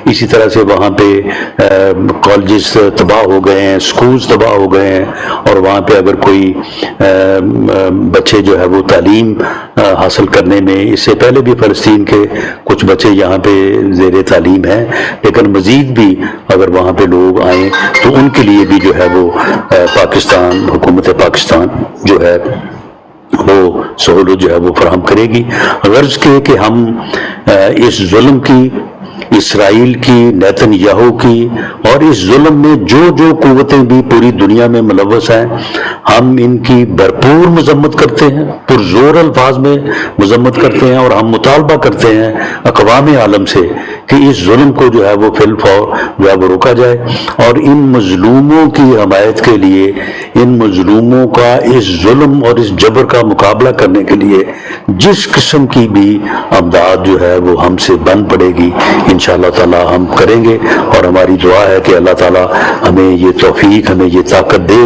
اسی طرح سے وہاں پہ کالجز تباہ ہو گئے ہیں، سکولز تباہ ہو گئے ہیں، اور وہاں پہ اگر کوئی بچے جو ہے وہ تعلیم حاصل کرنے میں، اس سے پہلے بھی فلسطین کے کچھ بچے یہاں پہ زیر تعلیم ہیں، لیکن مزید بھی اگر وہاں پہ لوگ آئیں تو ان کے لیے بھی جو ہے وہ پاکستان، حکومت پاکستان جو ہے وہ سہولت جو ہے وہ فراہم کرے گی، غرض کے کہ ہم اس ظلم کی، اسرائیل کی، نیتن یاہو کی، اور اس ظلم میں جو جو قوتیں بھی پوری دنیا میں ملوث ہیں، ہم ان کی بھرپور مذمت کرتے ہیں، پرزور الفاظ میں مذمت کرتے ہیں، اور ہم مطالبہ کرتے ہیں اقوام عالم سے کہ اس ظلم کو جو ہے وہ فی الفور جو ہے وہ روکا جائے، اور ان مظلوموں کی حمایت کے لیے، ان مظلوموں کا اس ظلم اور اس جبر کا مقابلہ کرنے کے لیے جس قسم کی بھی امداد جو ہے وہ ہم سے بن پڑے گی، انشاءاللہ تعالی ہم کریں گے، اور ہماری دعا ہے کہ اللہ تعالی ہمیں یہ توفیق، ہمیں یہ طاقت دے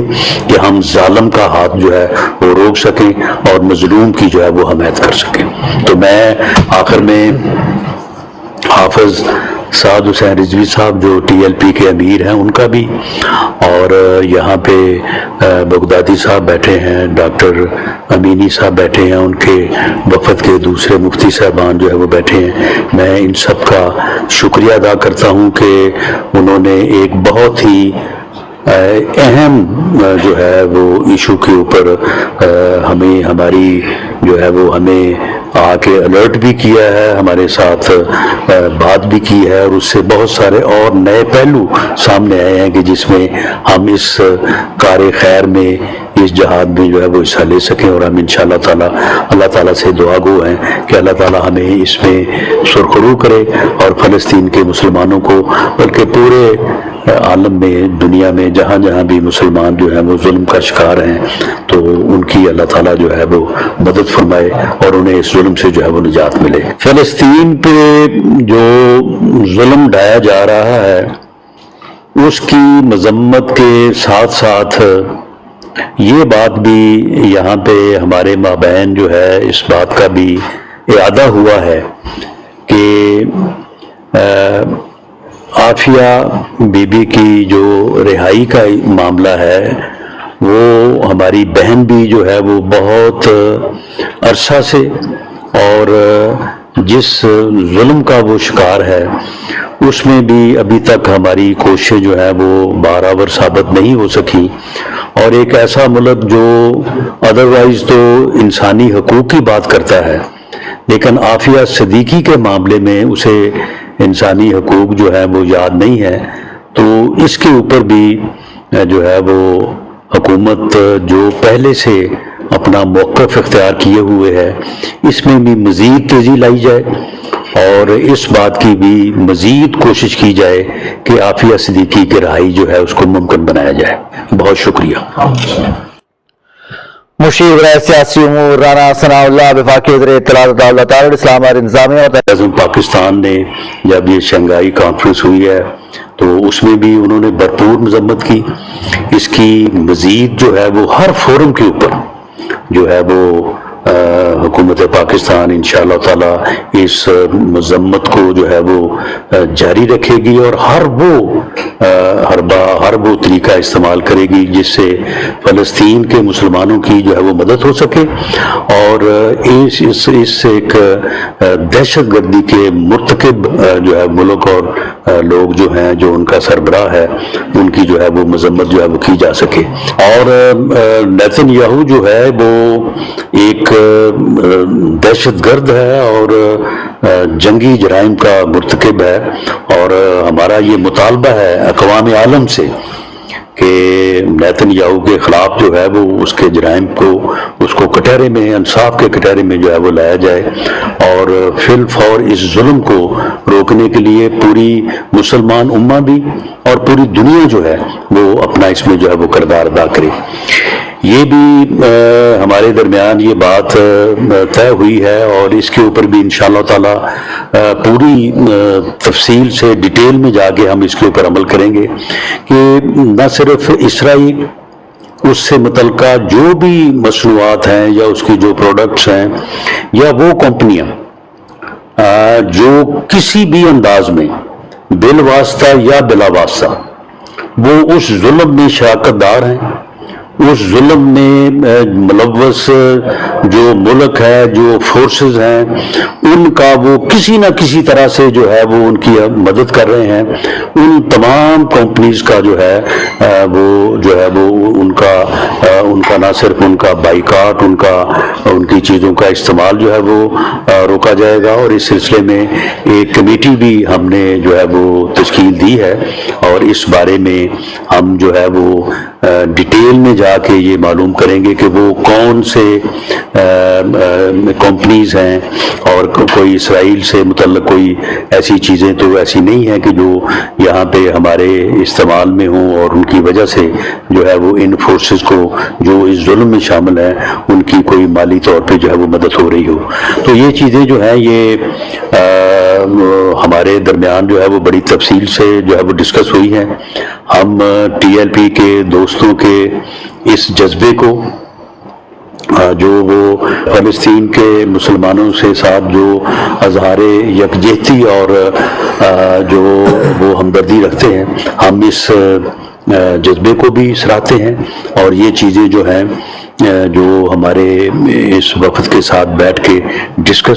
کہ ہم ظالم کا ہاتھ جو ہے وہ روک سکیں اور مظلوم کی جو ہے وہ حمایت کر سکیں۔ تو میں آخر میں حافظ سعد حسین رضوی صاحب جو ٹی ایل پی کے امیر ہیں ان کا بھی، اور یہاں پہ بغدادی صاحب بیٹھے ہیں، ڈاکٹر امینی صاحب بیٹھے ہیں، ان کے وفد کے دوسرے مفتی صاحبان جو ہے وہ بیٹھے ہیں، میں ان سب کا شکریہ ادا کرتا ہوں کہ انہوں نے ایک بہت ہی اہم جو ہے وہ ایشو کے اوپر ہمیں، ہماری جو ہے وہ ہمیں آ کے الرٹ بھی کیا ہے، ہمارے ساتھ بات بھی کی ہے، اور اس سے بہت سارے اور نئے پہلو سامنے آئے ہیں کہ جس میں ہم اس کار خیر میں، اس جہاد میں جو ہے وہ حصہ لے سکیں، اور ہم انشاءاللہ تعالی اللہ تعالیٰ سے دعا گو ہیں کہ اللہ تعالیٰ ہمیں اس میں سرخرو کرے، اور فلسطین کے مسلمانوں کو، بلکہ پورے عالم میں، دنیا میں جہاں جہاں بھی مسلمان جو ہیں وہ ظلم کا شکار ہیں، تو ان کی اللہ تعالیٰ جو ہے وہ مدد فرمائے اور انہیں اس ظلم سے جو ہے وہ نجات ملے۔ فلسطین پہ جو ظلم ڈھایا جا رہا ہے اس کی مذمت کے ساتھ ساتھ یہ بات بھی یہاں پہ ہمارے مابین جو ہے اس بات کا بھی اعادہ ہوا ہے کہ عافیہ بی بی کی جو رہائی کا معاملہ ہے، وہ ہماری بہن بھی جو ہے وہ بہت عرصہ سے اور جس ظلم کا وہ شکار ہے اس میں بھی ابھی تک ہماری کوششیں جو ہے وہ بارآور ثابت نہیں ہو سکی، اور ایک ایسا ملک جو ادروائز تو انسانی حقوق کی بات کرتا ہے لیکن عافیہ صدیقی کے معاملے میں اسے انسانی حقوق جو ہے وہ یاد نہیں ہے، تو اس کے اوپر بھی جو ہے وہ حکومت جو پہلے سے اپنا موقف اختیار کیے ہوئے ہے، اس میں بھی مزید تیزی لائی جائے، اور اس بات کی بھی مزید کوشش کی جائے کہ عافیہ صدیقی کی رہائی جو ہے اس کو ممکن بنایا جائے۔ بہت شکریہ۔ مشیر برائے سیاسی امور رانا ثناء اللہ، وفاقی وزیر اطلاعات و دعوت اسلام اور انتظامیہ اور اعظم پاکستان نے جب یہ شنگھائی کانفرنس ہوئی ہے تو اس میں بھی انہوں نے بھرپور مذمت کی، اس کی مزید جو ہے وہ ہر فورم کے اوپر جو ہے وہ حکومت پاکستان انشاءاللہ تعالی اس مذمت کو جو ہے وہ جاری رکھے گی، اور ہر وہ طریقہ استعمال کرے گی جس سے فلسطین کے مسلمانوں کی جو ہے وہ مدد ہو سکے، اور اس ایک دہشت گردی کے مرتکب جو ہے ملک اور لوگ جو ہیں، جو ان کا سربراہ ہے، ان کی جو ہے وہ مذمت جو ہے وہ کی جا سکے۔ اور نیتن یاہو جو ہے وہ ایک دہشت گرد ہے اور جنگی جرائم کا مرتکب ہے، اور ہمارا یہ مطالبہ ہے اقوام عالم سے کہ نیتن یاہو کے خلاف جو ہے وہ اس کے جرائم کو، اس کو کٹہرے میں، انصاف کے کٹہرے میں جو ہے وہ لایا جائے، اور فی الفور اس ظلم کو روکنے کے لیے پوری مسلمان امہ بھی اور پوری دنیا جو ہے وہ اپنا اس میں جو ہے وہ کردار ادا کرے۔ یہ بھی ہمارے درمیان یہ بات طے ہوئی ہے، اور اس کے اوپر بھی انشاءاللہ تعالی پوری تفصیل سے ڈیٹیل میں جا کے ہم اس کے اوپر عمل کریں گے کہ نہ صرف اسرائیل، اس سے متعلقہ جو بھی مصنوعات ہیں یا اس کی جو پروڈکٹس ہیں، یا وہ کمپنیاں جو کسی بھی انداز میں بل واسطہ یا بلا واسطہ وہ اس ظلم میں شراکت دار ہیں، اس ظلم میں ملوث جو ملک ہے، جو فورسز ہیں، ان کا وہ کسی نہ کسی طرح سے جو ہے وہ ان کی مدد کر رہے ہیں۔ ان تمام کمپنیز کا جو ہے وہ ان کا نہ صرف ان کا بائیکاٹ، ان کی چیزوں کا استعمال جو ہے وہ روکا جائے گا، اور اس سلسلے میں ایک کمیٹی بھی ہم نے جو ہے وہ تشکیل دی ہے، اور اس بارے میں ہم جو ہے وہ ڈیٹیل میں جا کے یہ معلوم کریں گے کہ وہ کون سے کمپنیز ہیں، اور کوئی اسرائیل سے متعلق کوئی ایسی چیزیں تو ایسی نہیں ہیں کہ جو یہاں پہ ہمارے استعمال میں ہوں، اور ان کی وجہ سے جو ہے وہ ان فورسز کو جو اس ظلم میں شامل ہیں ان کی کوئی مالی طور پہ جو ہے وہ مدد ہو رہی ہو۔ تو یہ چیزیں جو ہیں یہ ہمارے درمیان جو ہے وہ بڑی تفصیل سے جو ہے وہ ڈسکس ہوئی ہیں۔ ہم ٹی ایل پی کے دوستوں کے اس جذبے کو جو وہ فلسطین کے مسلمانوں سے ساتھ جو اظہار یکجہتی اور جو وہ ہمدردی رکھتے ہیں، ہم اس جذبے کو بھی سراہتے ہیں، اور یہ چیزیں جو ہیں جو ہمارے اس وفد کے ساتھ بیٹھ کے ڈسکس